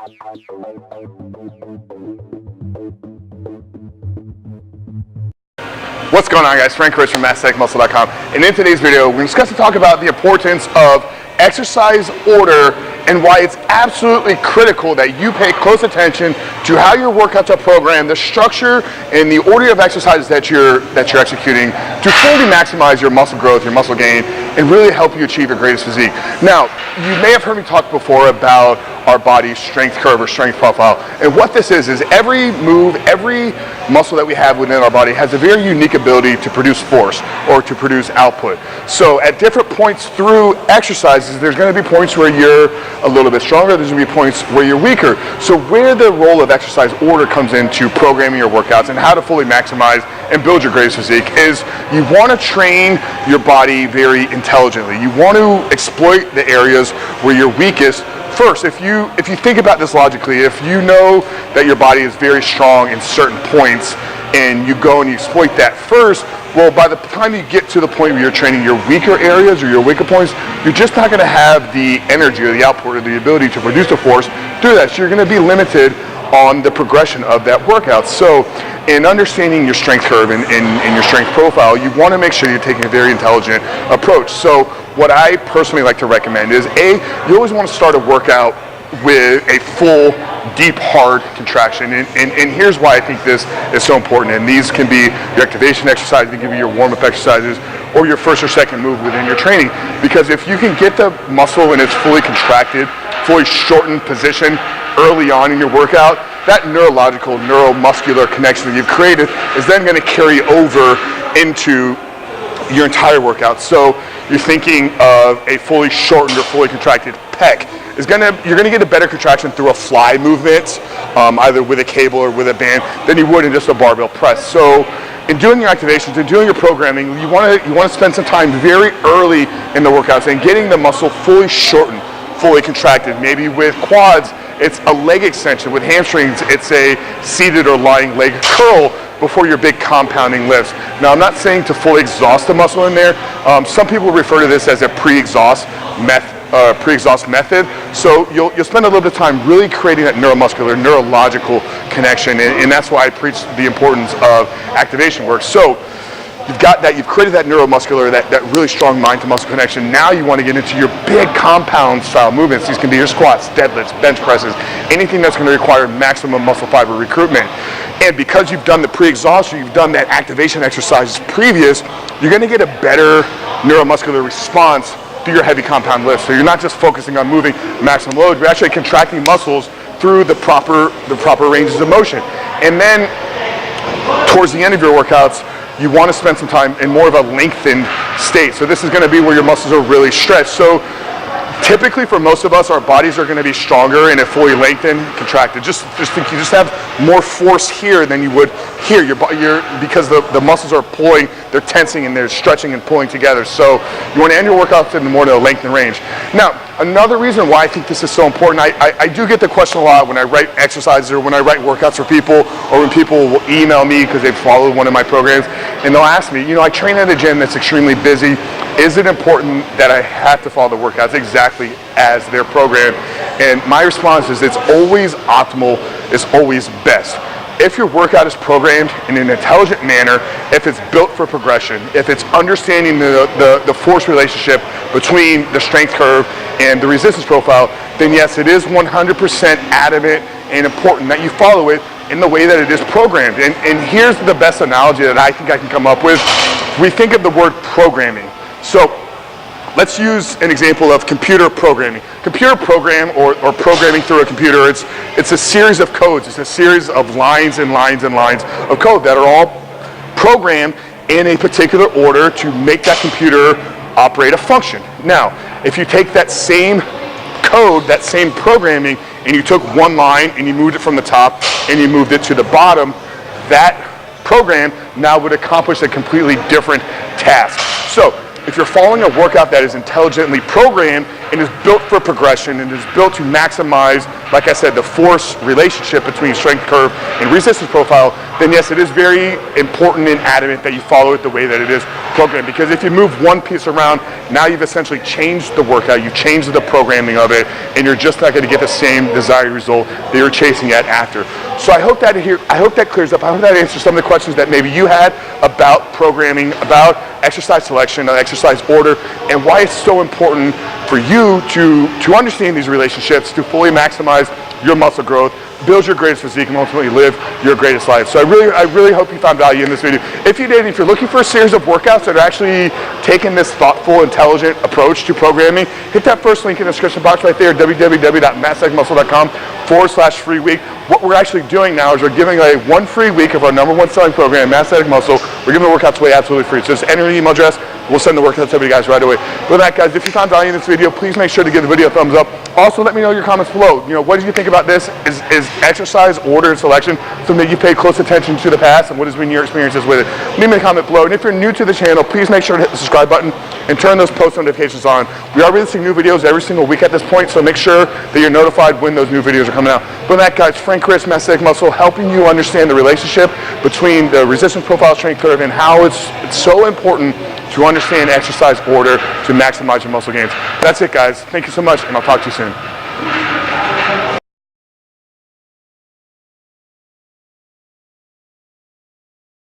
What's going on, guys? Frank Rich from MassTechMuscle.com, and in today's video we're going to talk about the importance of exercise order and why it's absolutely critical that you pay close attention to how your workouts are programmed, the structure and the order of exercises that you're executing to fully maximize your muscle growth, your muscle gain, and really help you achieve your greatest physique. Now, you may have heard me talk before about our body's strength curve or strength profile, and what this is every move, every muscle that we have within our body has a very unique ability to produce force or to produce output. So at different points through exercises, there's going to be points where you're a little bit stronger, there's going to be points where you're weaker. So where the role of exercise order comes into programming your workouts and how to fully maximize and build your greatest physique is you want to train your body very intelligently. You want to exploit the areas where you're weakest first. If you think about this logically, if you know that your body is very strong in certain points and you go and you exploit that first, well, by the time you get to the point where you're training your weaker areas or your weaker points, you're just not going to have the energy or the output or the ability to produce the force through that. So you're going to be limited on the progression of that workout. So in understanding your strength curve and your strength profile, you want to make sure you're taking a very intelligent approach. So what I personally like to recommend is you always want to start a workout with a full, deep, hard contraction. And here's why I think this is so important. And these can be your activation exercises, they can be your warm-up exercises, or your first or second move within your training. Because if you can get the muscle in its fully contracted, fully shortened position early on in your workout, that neurological, neuromuscular connection that you've created is then going to carry over into your entire workout. So you're thinking of a fully shortened or fully contracted pec. You're going to get a better contraction through a fly movement, either with a cable or with a band, than you would in just a barbell press. So in doing your activations and doing your programming, you want to spend some time very early in the workouts and getting the muscle fully shortened, fully contracted. Maybe with quads, it's a leg extension. With hamstrings, it's a seated or lying leg curl before your big compounding lifts. Now, I'm not saying to fully exhaust the muscle in there. Some people refer to this as a pre-exhaust method. So you'll spend a little bit of time really creating that neuromuscular, neurological connection, and that's why I preach the importance of activation work. So you've got that, you've created that neuromuscular, that really strong mind to muscle connection. Now you want to get into your big compound style movements. These can be your squats, deadlifts, bench presses, anything that's going to require maximum muscle fiber recruitment. And because you've done the pre-exhaustion, you've done that activation exercises previous, you're going to get a better neuromuscular response through your heavy compound lifts. So you're not just focusing on moving maximum load, you're actually contracting muscles through the proper ranges of motion. And then towards the end of your workouts, you want to spend some time in more of a lengthened state. So this is going to be where your muscles are really stretched. So typically for most of us, our bodies are going to be stronger and fully lengthened, contracted. Just think you just have more force here than you would here. Because the muscles are pulling, they're tensing and they're stretching and pulling together. So you want to end your workouts in more to a length and range. Now, another reason why I think this is so important, I do get the question a lot when I write exercises or when I write workouts for people, or when people will email me because they've followed one of my programs, and they'll ask me, I train at a gym that's extremely busy. Is it important that I have to follow the workouts exactly as their program? And my response is it's always optimal, it's always best. If your workout is programmed in an intelligent manner, if it's built for progression, if it's understanding the force relationship between the strength curve and the resistance profile, then yes, it is 100% adamant and important that you follow it in the way that it is programmed. And here's the best analogy that I think I can come up with. We think of the word programming. So let's use an example of computer programming. Computer program or programming through a computer, it's a series of codes. It's a series of lines and lines and lines of code that are all programmed in a particular order to make that computer operate a function. Now, if you take that same code, that same programming, and you took one line and you moved it from the top and you moved it to the bottom, that program now would accomplish a completely different task. So if you're following a workout that is intelligently programmed and is built for progression and is built to maximize, like I said, the force relationship between strength curve and resistance profile, then yes, it is very important and adamant that you follow it the way that it is programmed. Because if you move one piece around, now you've essentially changed the workout, you've changed the programming of it, and you're just not going to get the same desired result that you're chasing at after. So I hope that clears up. I hope that answers some of the questions that maybe you had about programming, about exercise selection, exercise order, and why it's so important for you to understand these relationships, to fully maximize your muscle growth, build your greatest physique, and ultimately live your greatest life. So I really hope you found value in this video. If you did, if you're looking for a series of workouts that are actually taking this thoughtful, intelligent approach to programming, hit that first link in the description box right there, www.massaticmuscle.com/free week. What we're actually doing now is we're giving away 1 free week of our #1 selling program, Massatic Muscle. We're giving the workouts away absolutely free. So just enter an email address. We'll send the workouts to you guys right away. With that, guys, if you found value in this video, please make sure to give the video a thumbs up. Also, let me know your comments below. You know, what did you think about this? Is exercise order and selection something that you pay close attention to the past, and what has been your experiences with it? Leave me a comment below. And if you're new to the channel, please make sure to hit the subscribe button and turn those post notifications on. We are releasing new videos every single week at this point, so make sure that you're notified when those new videos are coming out. With that, guys, Frank Chris, Massatic Muscle, helping you understand the relationship between the resistance profile, strength curve, and how it's so important to understand exercise order to maximize your muscle gains. That's it, guys. Thank you so much, and I'll talk to you soon.